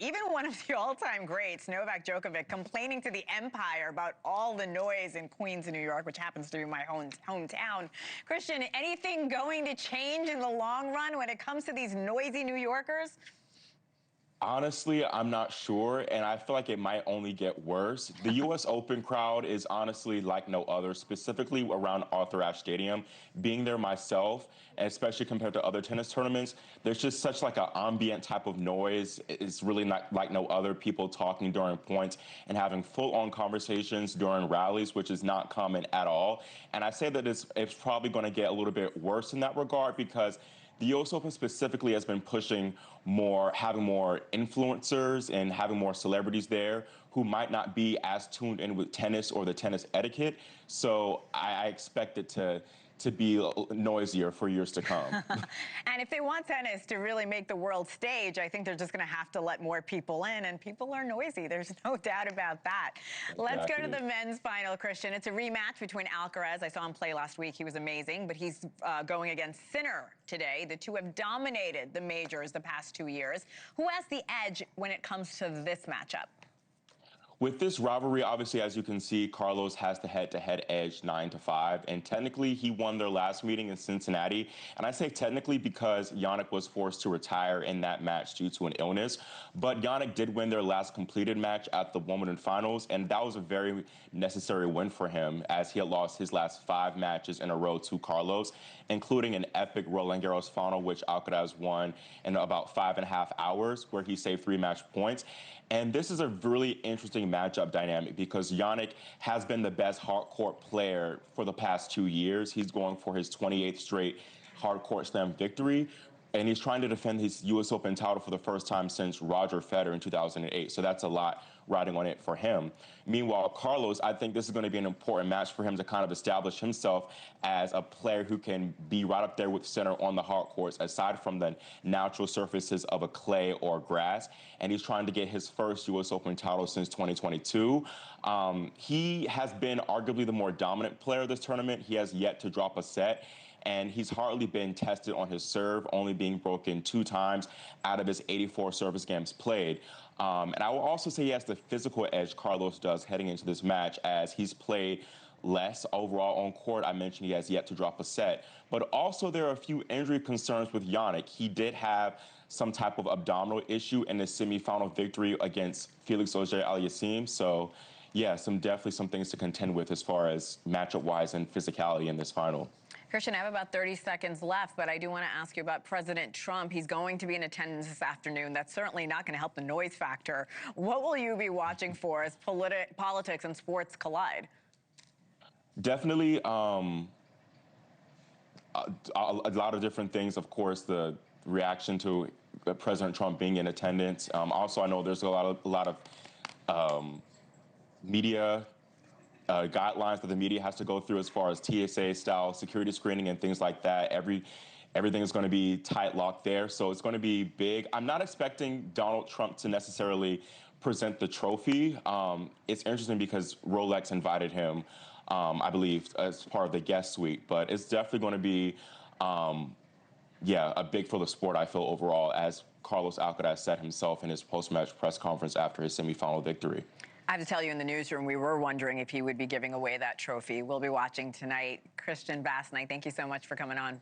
Even one of the all-time greats, Novak Djokovic, complaining to the Empire about all the noise in Queens, New York, which happens to be my hometown. Christian, anything going to change in the long run when it comes to these noisy New Yorkers? Honestly, I'm not sure, and I feel like it might only get worse. The U.S. Open crowd is honestly like no other, specifically around Arthur Ashe Stadium. Being there myself, and especially compared to other tennis tournaments, there's just such like an ambient type of noise. It's really not like no other. People talking during points and having full-on conversations during rallies, which is not common at all. And I say that it's probably going to get a little bit worse in that regard because the U.S. Open specifically has been pushing having more influencers and having more celebrities there who might not be as tuned in with tennis or the tennis etiquette. So I expect it to be noisier for years to come. And if they want tennis to really make the world stage, I think they're just going to have to let more people in, and people are noisy. There's no doubt about that. Exactly. Let's go to the men's final, Christian. It's a rematch between Alcaraz. I saw him play last week. He was amazing, but he's going against Sinner today. The two have dominated the majors the past 2 years. Who has the edge when it comes to this matchup? With this rivalry, obviously, as you can see, Carlos has the head-to-head edge 9-5, and technically he won their last meeting in Cincinnati. And I say technically because Jannik was forced to retire in that match due to an illness. But Jannik did win their last completed match at the Wimbledon Finals, and that was a very necessary win for him as he had lost his last 5 matches in a row to Carlos, including an epic Roland Garros final, which Alcaraz won in about 5.5 hours, where he saved 3 match points. And this is a really interesting matchup dynamic because Jannik has been the best hardcourt player for the past 2 years. He's going for his 28th straight hardcourt slam victory, and he's trying to defend his U.S. Open title for the first time since Roger Federer in 2008. So that's a lot riding on it for him. Meanwhile, Carlos, I think this is going to be an important match for him to kind of establish himself as a player who can be right up there with Sinner on the hard courts, aside from the natural surfaces of a clay or grass. And he's trying to get his first U.S. Open title since 2022. He has been arguably the more dominant player of this tournament. He has yet to drop a set, and he's hardly been tested on his serve, only being broken 2 times out of his 84 service games played. And I will also say he has the physical edge Carlos does heading into this match, as he's played less overall on court. I mentioned he has yet to drop a set. But also there are a few injury concerns with Jannik. He did have some type of abdominal issue in the semifinal victory against Felix Auger-Aliassime. So yeah, definitely some things to contend with as far as matchup-wise and physicality in this final. Christian, I have about 30 seconds left, but I do want to ask you about President Trump. He's going to be in attendance this afternoon. That's certainly not going to help the noise factor. What will you be watching for as politics and sports collide? Definitely a lot of different things. Of course, the reaction to President Trump being in attendance. Also, I know there's a lot of media guidelines that the media has to go through as far as TSA-style security screening and things like that. Everything is going to be tight-locked there, so it's going to be big. I'm not expecting Donald Trump to necessarily present the trophy. It's interesting because Rolex invited him, I believe, as part of the guest suite, but it's definitely going to be, a big for the sport, I feel, overall, as Carlos Alcaraz said himself in his post-match press conference after his semifinal victory. I have to tell you, in the newsroom, we were wondering if he would be giving away that trophy. We'll be watching tonight. Christian Basnight, thank you so much for coming on.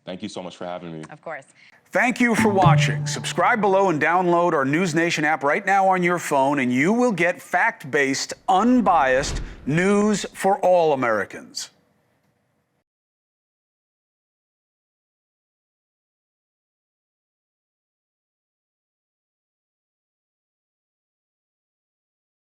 Thank you so much for having me. Of course. Thank you for watching. Subscribe below and download our NewsNation app right now on your phone, and you will get fact-based, unbiased news for all Americans.